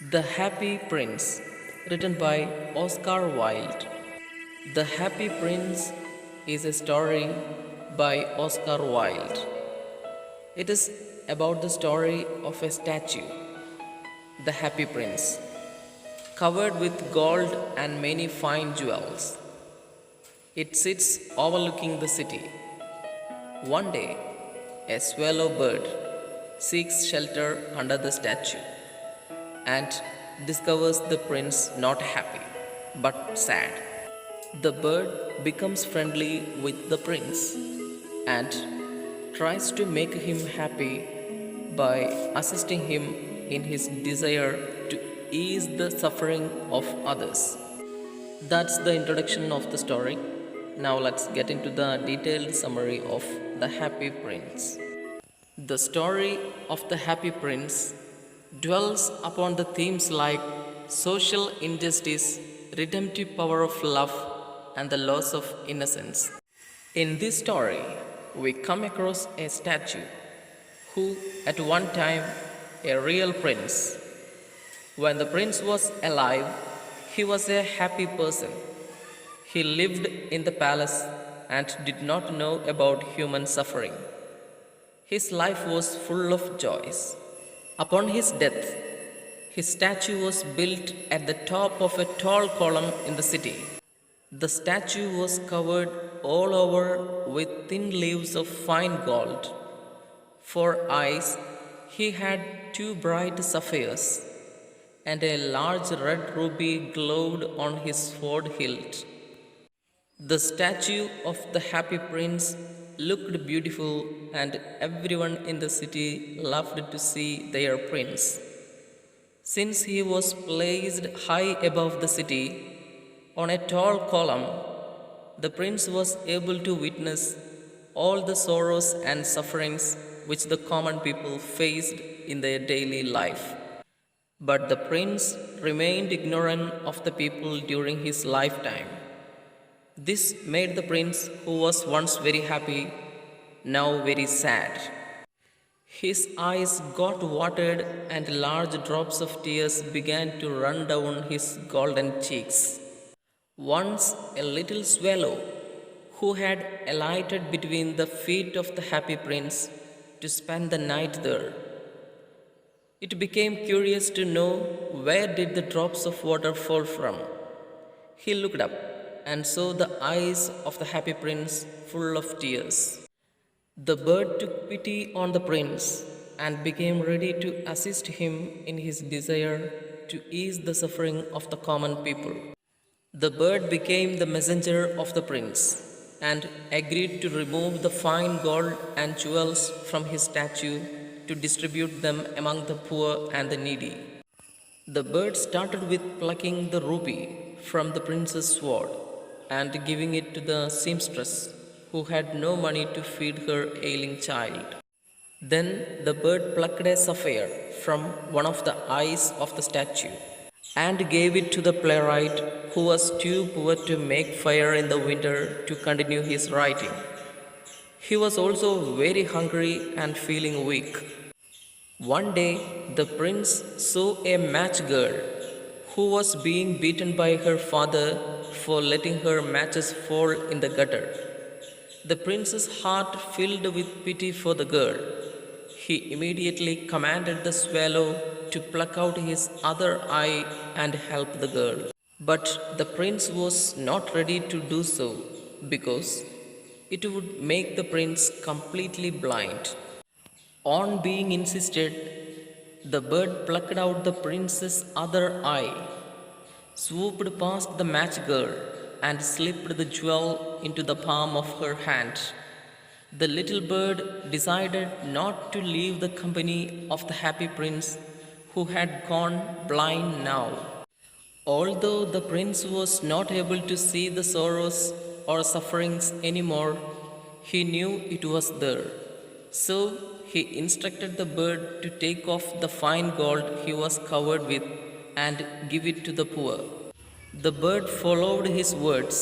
The Happy Prince, written by Oscar Wilde. The Happy Prince is a story by Oscar Wilde. It is about the story of a statue, the Happy Prince, covered with gold and many fine jewels. It sits overlooking the city. One day, a swallow bird seeks shelter under the statue and discovers the prince not happy but sad. The bird becomes friendly with the prince and tries to make him happy by assisting him in his desire to ease the suffering of others. That's the introduction of the story. Now let's get into the detailed summary of The Happy Prince. The story of The Happy Prince dwells upon the themes like social injustice, redemptive power of love, and the loss of innocence. In this story, we come across a statue who, at one time, a real prince. When the prince was alive, he was a happy person. He lived in the palace and did not know about human suffering. His life was full of joys. Upon his death, his statue was built at the top of a tall column in the city. The statue was covered all over with thin leaves of fine gold. For eyes, he had two bright sapphires, and a large red ruby glowed on his sword hilt. The statue of the Happy Prince looked beautiful, and everyone in the city loved to see their prince. Since he was placed high above the city, on a tall column, the prince was able to witness all the sorrows and sufferings which the common people faced in their daily life. But the prince remained ignorant of the people during his lifetime. This made the prince, who was once very happy, now very sad. His eyes got watered, and large drops of tears began to run down his golden cheeks. Once a little swallow, who had alighted between the feet of the happy prince to spend the night there, it became curious to know where did the drops of water fall from. He looked up and saw the eyes of the happy prince full of tears. The bird took pity on the prince and became ready to assist him in his desire to ease the suffering of the common people. The bird became the messenger of the prince and agreed to remove the fine gold and jewels from his statue to distribute them among the poor and the needy. The bird started with plucking the ruby from the prince's sword and giving it to the seamstress, who had no money to feed her ailing child. Then the bird plucked a sapphire from one of the eyes of the statue and gave it to the playwright, who was too poor to make fire in the winter to continue his writing. He was also very hungry and feeling weak. One day, the prince saw a match girl who was being beaten by her father for letting her matches fall in the gutter. The prince's heart filled with pity for the girl. He immediately commanded the swallow to pluck out his other eye and help the girl. But the prince was not ready to do so because it would make the prince completely blind. On being insisted, the bird plucked out the prince's other eye, swooped past the match girl, and slipped the jewel into the palm of her hand. The little bird decided not to leave the company of the happy prince, who had gone blind now. Although the prince was not able to see the sorrows or sufferings anymore, he knew it was there. So he instructed the bird to take off the fine gold he was covered with and give it to the poor. The bird followed his words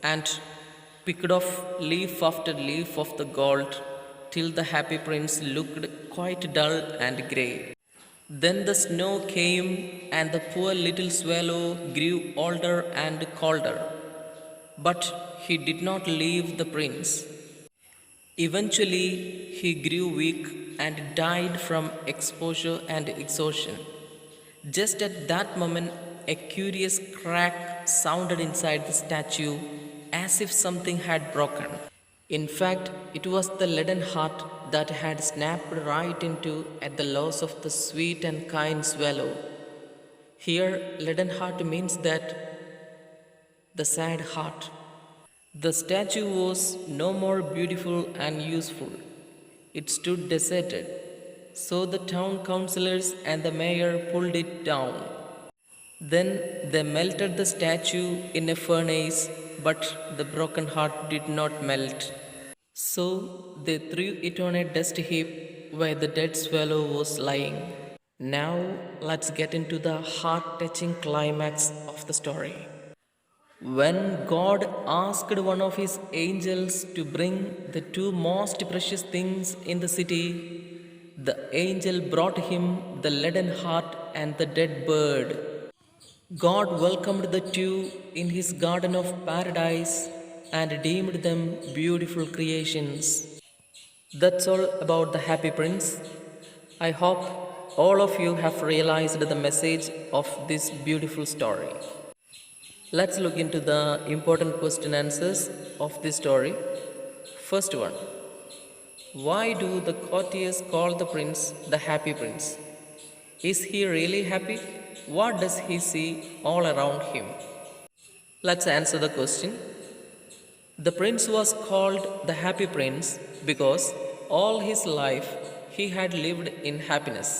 and picked off leaf after leaf of the gold till the happy prince looked quite dull and grey. Then the snow came, and the poor little swallow grew older and colder. But he did not leave the prince. Eventually, he grew weak and died from exposure and exhaustion. Just at that moment, a curious crack sounded inside the statue as if something had broken. In fact, it was the leaden heart that had snapped right into at the loss of the sweet and kind swallow. Here, leaden heart means that the sad heart. The statue was no more beautiful and useful. It stood deserted. So the town councillors and the mayor pulled it down. Then they melted the statue in a furnace, but the broken heart did not melt. So they threw it on a dust heap where the dead swallow was lying. Now let's get into the heart touching climax of the story. When God asked one of his angels to bring the two most precious things in the city, the angel brought him the leaden heart and the dead bird. God welcomed the two in his garden of paradise and deemed them beautiful creations. That's all about the Happy Prince. I hope all of you have realized the message of this beautiful story. Let's look into the important question answers of this story. First one: why do the courtiers call the prince the Happy Prince? Is he really happy? What does he see all around him? Let's answer the question. The prince was called the Happy Prince because all his life he had lived in happiness.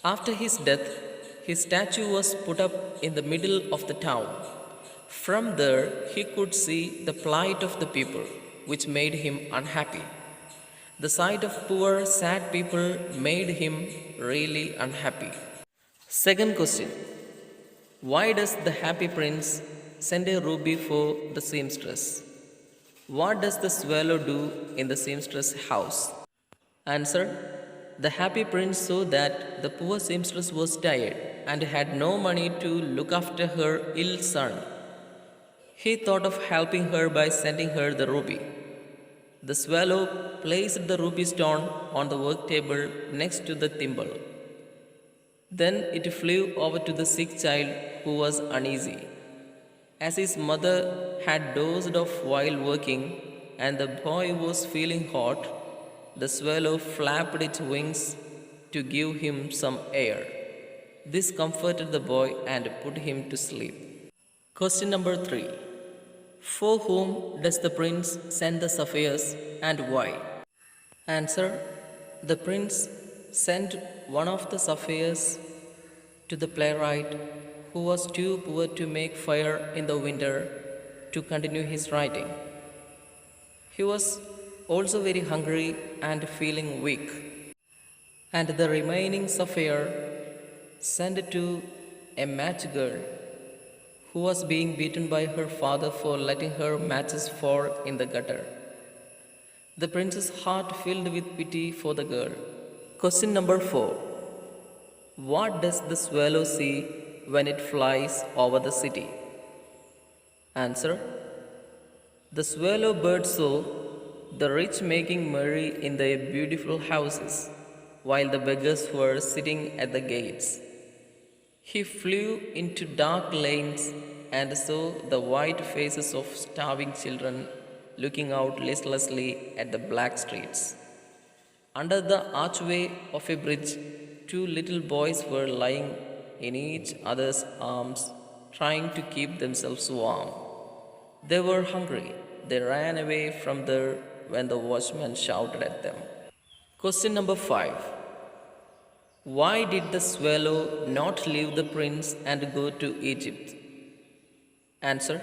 After his death, his statue was put up in the middle of the town. From there, he could see the plight of the people, which made him unhappy. The sight of poor, sad people made him really unhappy. Second question: why does the Happy Prince send a ruby for the seamstress? What does the swallow do in the seamstress' house? Answer: the Happy Prince saw that the poor seamstress was tired and had no money to look after her ill son. He thought of helping her by sending her the ruby. The swallow placed the ruby stone on the work table next to the thimble. Then it flew over to the sick child who was uneasy. As his mother had dozed off while working and the boy was feeling hot, the swallow flapped its wings to give him some air. This comforted the boy and put him to sleep. Question number 3: for whom does the prince send the sapphires and why? Answer: the prince sent one of the sapphires to the playwright who was too poor to make fire in the winter to continue his writing. He was also very hungry and feeling weak. And the remaining sapphire sent to a match girl who was being beaten by her father for letting her matches fall in the gutter. The prince's heart filled with pity for the girl. Question number 4: what does the swallow see when it flies over the city? Answer: the swallow bird saw the rich making merry in their beautiful houses, while the beggars were sitting at the gates. He flew into dark lanes and saw the white faces of starving children looking out listlessly at the black streets. Under the archway of a bridge, two little boys were lying in each other's arms, trying to keep themselves warm. They were hungry. They ran away from there when the watchman shouted at them. Question number 5: why did the swallow not leave the prince and go to Egypt? Answer: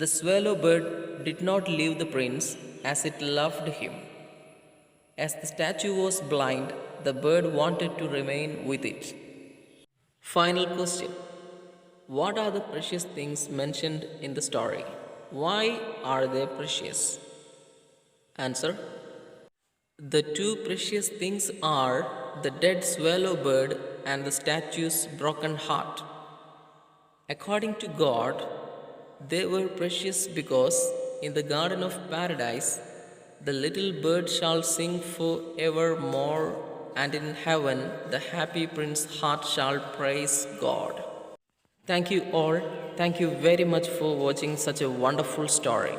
the swallow bird did not leave the prince as it loved him. As the statue was blind, the bird wanted to remain with it. Final question: what are the precious things mentioned in the story? Why are they precious? Answer: the two precious things are the dead swallow bird and the statue's broken heart. According to God, they were precious because in the garden of paradise the little bird shall sing forevermore, and in heaven the happy prince's heart shall praise God. Thank you all. Thank you very much for watching such a wonderful story.